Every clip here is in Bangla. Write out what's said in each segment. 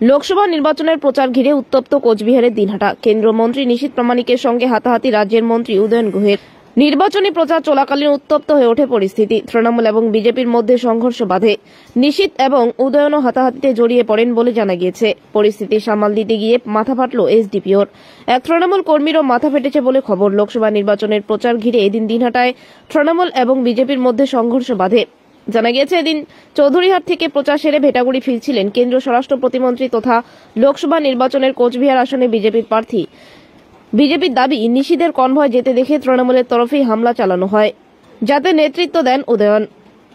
লোকসভা নির্বাচনের প্রচার ঘিরে উত্তপ্ত কোচবিহারের দিনহাটা। কেন্দ্রীয় মন্ত্রী নিশীথ প্রামাণিকের সঙ্গে হাতাহাতি রাজ্যের মন্ত্রী উদয়ন গুহের। নির্বাচনী প্রচার চলাকালীন উত্তপ্ত হয়ে ওঠে পরিস্থিতি। তৃণমূল এবং বিজেপির মধ্যে সংঘর্ষ বাধে। নিশীথ এবং উদয়নও হাতাহাতিতে জড়িয়ে পড়েন বলে জানা গিয়েছে। পরিস্থিতি সামাল দিতে গিয়ে মাথা ফাটল এসডিপিওর। এক তৃণমূল কর্মীরও মাথা ফেটেছে বলে খবর। লোকসভা নির্বাচনের প্রচার ঘিরে এদিন দিনহাটায় তৃণমূল এবং বিজেপির মধ্যে সংঘর্ষ বাধে। জানা গিয়েছে, এদিন চৌধুরীহাট থেকে প্রচার সেরে ভেটাগুড়ি ফিরছিলেন কেন্দ্রীয় স্বরাষ্ট্র প্রতিমন্ত্রী তথা লোকসভা নির্বাচনের কোচবিহার আসনে বিজেপির প্রার্থী। বিজেপির দাবি, নিশীথের কনভয় যেতে দেখে তৃণমূলের তরফেই হামলা চালানো হয়, যাতে নেতৃত্ব দেন উদয়ন।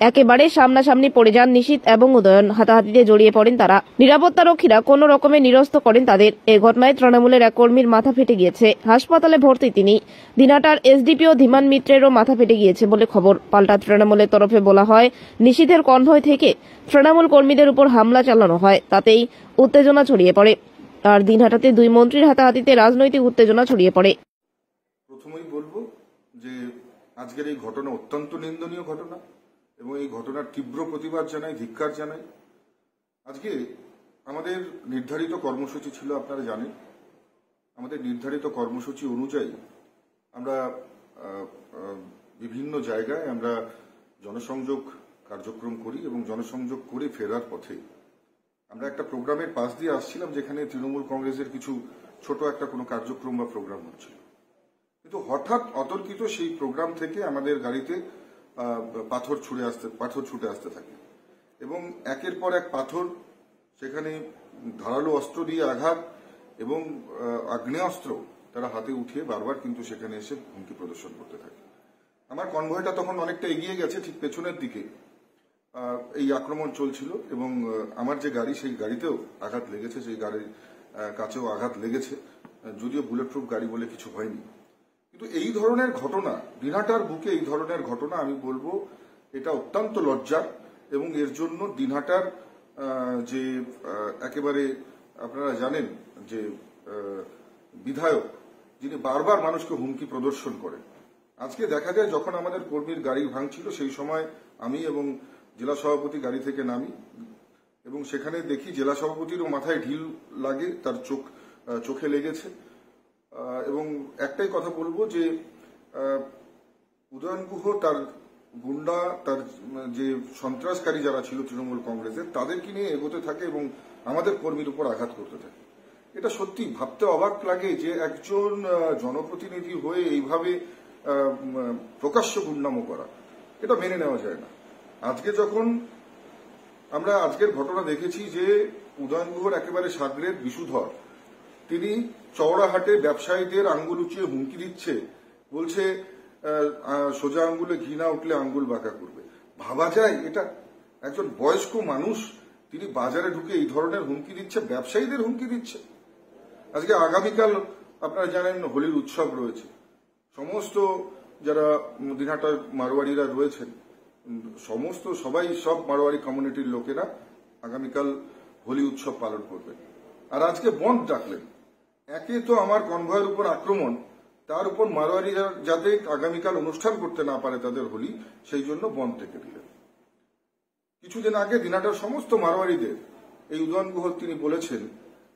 একেবারে সামনাসামনি পড়ে যান নিশীথ এবং উদয়ন। হাতাহাতিতে জড়িয়ে পড়েন তারা। নিরাপত্তারক্ষীরা কোনো রকমে নিরস্ত করেন তাদের। এ ঘটনায় তৃণমূলের এক কর্মীর মাথা ফেটে গিয়েছে। হাসপাতালে ভর্তি তিনি। দিনহাটার এসডিপিও ধীমান মিত্রেরও মাথা ফেটে গিয়েছে বলে খবর। পাল্টা তৃণমূলের তরফে বলা হয়, নিশীথের কনভয় থেকে তৃণমূল কর্মীদের উপর হামলা চালানো হয়, তাতেই উত্তেজনা ছড়িয়ে পড়ে। আর দিনহাটাতে দুই মন্ত্রীর হাতাহাতিতে রাজনৈতিক উত্তেজনা ছড়িয়ে পড়ে। প্রথমেই বলবো যে আজকের এই ঘটনা অত্যন্ত নিন্দনীয় ঘটনা এবং এই ঘটনার তীব্র প্রতিবাদ জানাই, ধিক্কার জানাই। আজকে আমাদের নির্ধারিত কর্মসূচি ছিল, আপনারা জানেন। আমাদের নির্ধারিত কর্মসূচি অনুযায়ী আমরা বিভিন্ন জায়গায় আমরা জনসংযোগ কার্যক্রম করি এবং জনসংযোগ করে ফেরার পথে আমরা একটা প্রোগ্রামের পাশ দিয়ে আসছিলাম, যেখানে তৃণমূল কংগ্রেসের কিছু ছোট একটা কোনো কার্যক্রম বা প্রোগ্রাম হচ্ছিল। কিন্তু হঠাৎ অতর্কিত সেই প্রোগ্রাম থেকে আমাদের গাড়িতে পাথর ছুটে আসতে থাকে এবং একের পর এক পাথর, সেখানে ধারালো অস্ত্র দিয়ে আঘাত এবং আগ্নেয়াস্ত্র তারা হাতে উঠিয়ে বারবার কিন্তু সেখানে এসে হুমকি প্রদর্শন করতে থাকে। আমার কনভয়টা তখন অনেকটা এগিয়ে গেছে, ঠিক পেছনের দিকে এই আক্রমণ চলছিল এবং আমার যে গাড়ি, সেই গাড়িতেও আঘাত লেগেছে, সেই গাড়ির কাছেও আঘাত লেগেছে, যদিও বুলেট প্রুফ গাড়ি বলে কিছু হয়নি। কিন্তু এই ধরনের ঘটনা, দিনহাটার বুকে এই ধরনের ঘটনা, আমি বলবো এটা অত্যন্ত লজ্জার এবং এর জন্য দিনহাটার যে একেবারে আপনারা জানেন যে বিধায়ক, যিনি বারবার মানুষকে হুমকি প্রদর্শন করেন। আজকে দেখা যায় যখন আমাদের কর্মীর গাড়ি ভাঙছিল, সেই সময় আমি এবং জেলা সভাপতি গাড়ি থেকে নামি এবং সেখানে দেখি জেলা সভাপতিরও মাথায় ঢিল লাগে, তার চোখে লেগেছে। এবং একটাই কথা বলবো যে উদয়ন গুহ, তার গুন্ডা, তার যে সন্ত্রাসকারী যারা ছিল তৃণমূল কংগ্রেসের, তাদেরকে নিয়ে এগোতে থাকে এবং আমাদের কর্মীর উপর আঘাত করতে থাকে। এটা সত্যি ভাবতে অবাক লাগে যে একজন জনপ্রতিনিধি হয়ে এইভাবে প্রকাশ্য গুন্ডামো করা, এটা মেনে নেওয়া যায় না। আজকে যখন আমরা আজকের ঘটনা দেখেছি যে উদয়ন গুহর একেবারে সাগরের বিষুধর, তিনি চওড়াহাটে ব্যবসায়ীদের আঙ্গুল উঁচিয়ে হুমকি দিচ্ছে, বলছে সোজা আঙ্গুলে ঘি না উঠলে আঙ্গুল বাঁকা করবে। ভাবা যায় এটা? একজন বয়স্ক মানুষ, তিনি বাজারে ঢুকে এই ধরনের হুমকি দিচ্ছে, ব্যবসায়ীদের হুমকি দিচ্ছে। আজকে আগামীকাল আপনারা জানেন হোলির উৎসব রয়েছে। সমস্ত যারা দিনহাটার মারোয়াড়িরা রয়েছেন, সব মারোয়াড়ি কমিউনিটির লোকেরা আগামীকাল হোলি উৎসব পালন করবেন। আর আজকে বন্ধ ডাকলেন। একে তো আমার কনভয়ের উপর আক্রমণ, তার উপর মারোয়াড়িরা যাতে আগামীকাল অনুষ্ঠান করতে না পারে তাদের হোলি, সেই জন্য বন্ধ ডেকে দিলেন। কিছুদিন আগে দিনহাটার সমস্ত মারোয়াড়িদের এই উদয়ন গুহ তিনি বলেছেন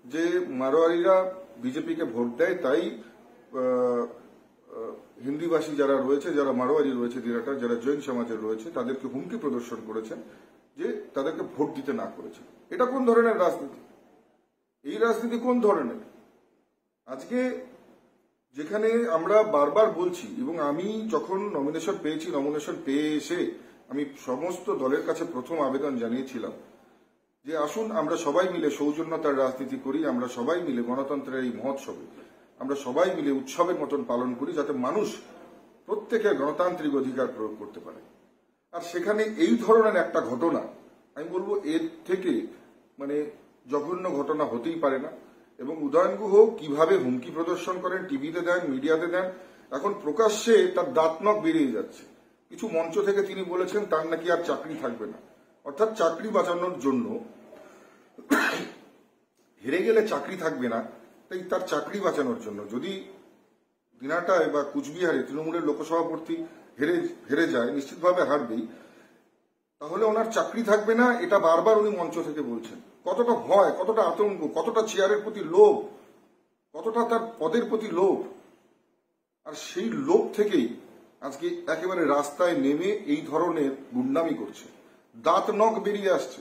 যে মারোয়াড়িরা বিজেপিকে ভোট দেয়, তাই হিন্দিভাষী যারা রয়েছে, যারা মারোয়াড়ি রয়েছে দিনহাটার, যারা জৈন সমাজের রয়েছে, তাদেরকে হুমকি প্রদর্শন করেছেন যে তাদেরকে ভোট দিতে না করেছে। এটা কোন ধরনের রাজনীতি? এই রাজনীতি কোন ধরনের? আজকে যেখানে আমরা বারবার বলছি, এবং আমি যখন নমিনেশন পেয়েছি, নমিনেশন পেয়ে এসে আমি সমস্ত দলের কাছে প্রথম আবেদন জানিয়েছিলাম যে আসুন আমরা সবাই মিলে সৌজন্যতার রাজনীতি করি, আমরা সবাই মিলে গণতন্ত্রের এই মহোৎসবে আমরা সবাই মিলে উৎসবের মতন পালন করি, যাতে মানুষ প্রত্যেকের গণতান্ত্রিক অধিকার প্রয়োগ করতে পারে। আর সেখানে এই ধরনের একটা ঘটনা, আমি বলবো এর থেকে জঘন্য ঘটনা হতেই পারে না। এবং উদয়ন গুহ কিভাবে হুমকি প্রদর্শন করেন, টিভিতে দেন, মিডিয়াতে দেন, এখন প্রকাশ্যে তার দাঁত নখ বেরিয়ে যাচ্ছে। কিছু মঞ্চ থেকে তিনি বলেছেন তার নাকি আর চাকরি থাকবে না, অর্থাৎ চাকরি বাঁচানোর জন্য, হেরে গেলে চাকরি থাকবে না, তাই তার চাকরি বাঁচানোর জন্য, যদি দিনহাটায় বা কুচবিহারে তৃণমূলের লোকসভাপতি হেরে যায়, নিশ্চিতভাবে হারবেই, তাহলে ওনার চাকরি থাকবে না, এটা বারবার উনি মঞ্চ থেকে বলছেন। কতটা ভয়, কতটা আতঙ্ক, কতটা চেয়ারের প্রতি লোভ, কতটা তার পদের প্রতি লোভ, আর সেই লোভ থেকেই আজকে একেবারে রাস্তায় নেমে এই ধরনের গুন্ডামি করছে, দাঁত নখ বেরিয়ে আসছে,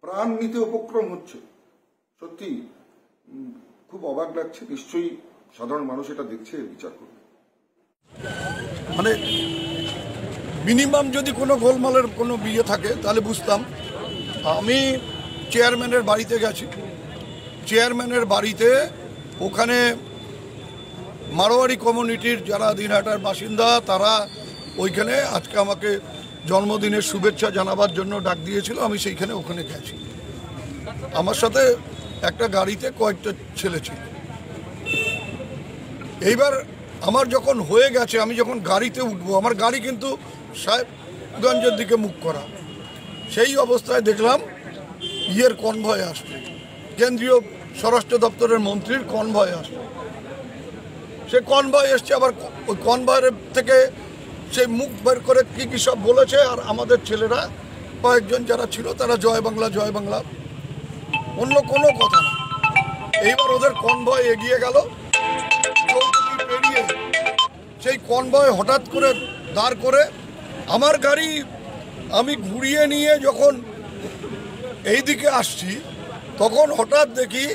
প্রাণ নিতে উপক্রম হচ্ছে। সত্যি খুব অবাক লাগছে। নিশ্চয়ই সাধারণ মানুষ এটা দেখছে, বিচার করবে। মানে মিনিমাম যদি কোনো গোলমালের কোনো বিয়ে থাকে তাহলে বুঝতাম। আমি চেয়ারম্যানের বাড়িতে গেছি, চেয়ারম্যানের বাড়িতে ওখানে মারোয়ারি কমিউনিটির যারা দিনহাটার বাসিন্দা তারা ওইখানে আজকে আমাকে জন্মদিনের শুভেচ্ছা জানাবার জন্য ডাক দিয়েছিল। আমি সেইখানে ওখানে গেছি। আমার সাথে একটা গাড়িতে কয়েকটা ছেলে ছিল। এইবার আমার যখন হয়ে গেছে, আমি যখন গাড়িতে উঠবো, আমার গাড়ি কিন্তু সাহেবগঞ্জের দিকে মুখ করা, সেই অবস্থায় দেখলাম ইয়ের কনভয় আসছে, কেন্দ্রীয় স্বরাষ্ট্র দপ্তরের মন্ত্রীর কনভয় আসছে। সে কনভয় এসছে, আবার ওই কনভয়ের থেকে সে মুখ বের করে কী কী সব বলেছে। আর আমাদের ছেলেরা কয়েকজন যারা ছিল তারা জয় বাংলা জয় বাংলা, অন্য কোনো কথা না। এইবার ওদের কনভয় এগিয়ে গেল, পেরিয়ে সেই কনভয় হঠাৎ করে দাঁড় করে আমার গাড়ি আমি ঘুরিয়ে নিয়ে যখন এই দিকে আসছি, তখন হঠাৎ দেখি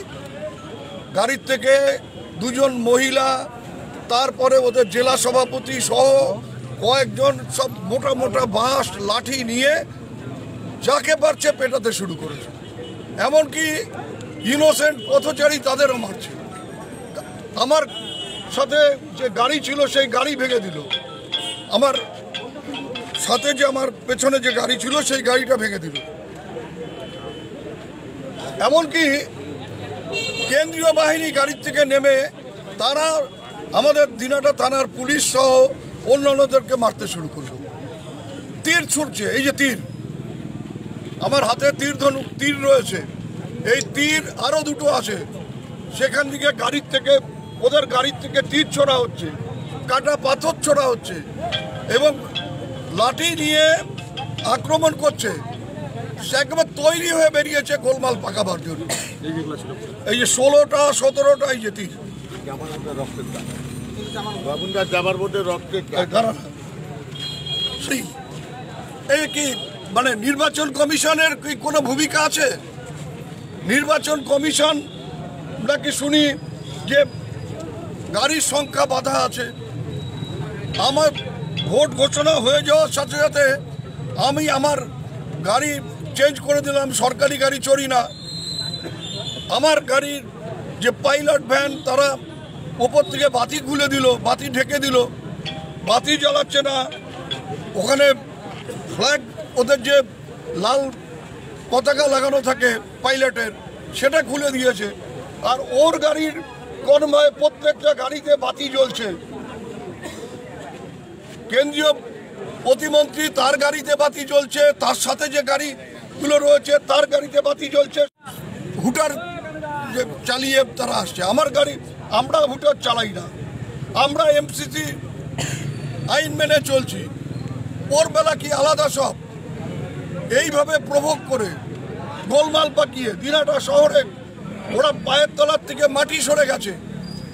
গাড়ির থেকে দুজন মহিলা, তারপরে ওদের জেলা সভাপতি সহ কয়েকজন সব মোটা মোটা বাঁশ লাঠি নিয়ে যাকে পারছে পেটাতে শুরু করেছে। এমনকি ইনোসেন্ট পথচারী তাদেরও মারছে। আমার সাথে যে গাড়ি ছিল সেই গাড়ি ভেঙে দিল, আমার সাথে যে আমার পেছনে যে গাড়ি ছিল সেই গাড়িটা ভেঙে দিল। এমনকি কেন্দ্রীয় বাহিনী গাড়ির থেকে নেমে তারা আমাদের দিনহাটা থানার পুলিশ সহ অন্যান্যদেরকে মারতে শুরু করলো। তীর ছুটছে, এই যে তীর, আমার হাতে তীর রয়েছে, এই তীর আরো দুটো আছে, সেখান থেকে গাড়ির থেকে ওদের গাড়ির থেকে তীর ছোড়া হচ্ছে, কাটা পাথর ছোড়া হচ্ছে এবং লাঠি নিয়ে আক্রমণ করছে। সে একেবারে তৈরি হয়ে বেরিয়েছে গোলমাল পাকাবার জন্য। এই যে 16টা 17টা এই যে তীর, এই কি মানে নির্বাচন কমিশনের কি কোনো ভূমিকা আছে? নির্বাচন কমিশন নাকি শুনি যে গাড়ির সংখ্যা বাধা আছে। আমার ভোট ঘোষণা হয়ে যাওয়ার সাথে সাথে আমি আমার গাড়ি চেঞ্জ করে দিলাম, সরকারি গাড়ি চড়ি না। আমার গাড়ির যে পাইলট ভ্যান তারা ওপর থেকে বাতি খুলে দিল, বাতি ঢেকে দিল, বাতি জ্বালাচ্ছে না। ওখানে ফ্ল্যাগ, ওদের যে লাল পতাকা লাগানো থাকে পাইলটের, সেটা খুলে দিয়েছে। আর ওর গাড়ির কনভয়ে প্রত্যেকটা গাড়িতে বাতি জ্বলছে। কেন্দ্রীয় প্রতিমন্ত্রী তার গাড়িতে বাতি জ্বলছে, তার সাথে যে গাড়িগুলো রয়েছে তার গাড়িতে বাতি জ্বলছে। হুটার যে চালিয়ে তারা আসছে। আমার গাড়ি, আমরা হুটার চালাই না, আমরা এমসিসি আইন মেনে চলছি। ওর বেলা কি আলাদা সব? এইভাবে প্রভোগ করে গোলমাল পাকিয়ে দিনহাটা শহরে ওরা পায়ের তলার থেকে মাটি সরে গেছে,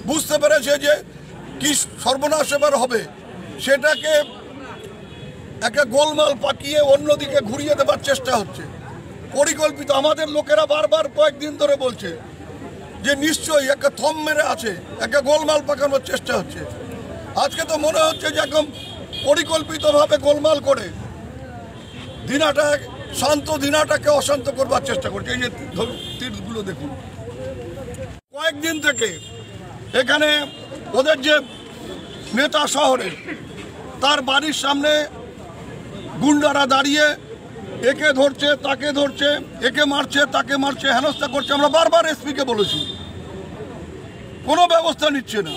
বুঝতে পেরেছে যে কি সর্বনাশ এবার হবে। সেটাকে একটা গোলমাল পাকিয়ে অন্যদিকে ঘুরিয়ে দেবার চেষ্টা হচ্ছে পরিকল্পিত। আমাদের লোকেরা বারবার কয়েকদিন ধরে বলছে যে নিশ্চয়ই একটা থম মেরে আছে, একটা গোলমাল পাকানোর চেষ্টা হচ্ছে। আজকে তো মনে হচ্ছে যে একদম পরিকল্পিতভাবে গোলমাল করে দিনহাটা, শান্ত দিনহাটাকে অশান্ত করবার চেষ্টা করছে। এই যে তীরগুলো দেখুন, কয়েকদিন থেকে এখানে ওদের যে নেতা শহরে, তার বাড়ির সামনে গুন্ডারা দাঁড়িয়ে একে ধরছে, তাকে ধরছে, একে মারছে, তাকে মারছে, হেনস্থা করছে। আমরা বারবার এসপিকে বলেছি, কোনো ব্যবস্থা নিচ্ছে না।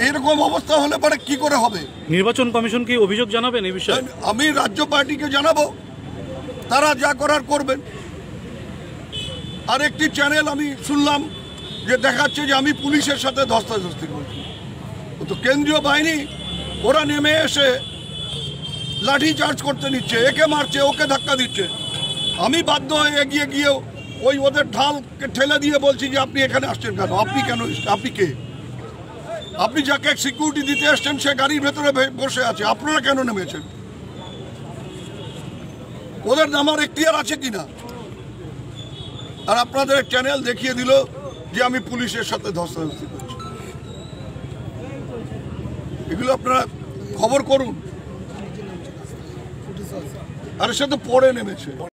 এরকম অবস্থা হলে পরে কি করে হবে? নির্বাচন কমিশন কি অভিযোগ জানাবেন এই বিষয়ে? আমি রাজ্য পার্টিকে জানাবো, তারা যা করার করবেন। আর একটি চ্যানেল আমি শুনলাম যে দেখাচ্ছে যে আমি পুলিশের সাথে ধস্তাধস্তি করছি। তো কেন্দ্রীয় বাহিনী ওরা নেমে এসে লাঠি চার্জ করতে নিচ্ছে, একে মারছে, ওকে ধাক্কা দিচ্ছে। আমি বাধ্য হয়ে এগিয়ে গিয়ে ওই ওদের ঢালকে ঠেলে দিয়ে বলছি যে আপনি এখানে আসছেন কেন, আপনি কেন, আপনি কে, আপনি যাকে সিকিউরিটি দিতে আসছেন সে গাড়ির ভেতরে বসে আছে, আপনারা কেন নেমেছেন? ওদের নামার এখতিয়ার আছে কিনা? আর আপনাদের চ্যানেল দেখিয়ে দিল যে আমি পুলিশের সাথে ধস্তাধস্তি করছি। এগুলো আপনারা খবর করুন। আর সে তো পরে নেমেছে।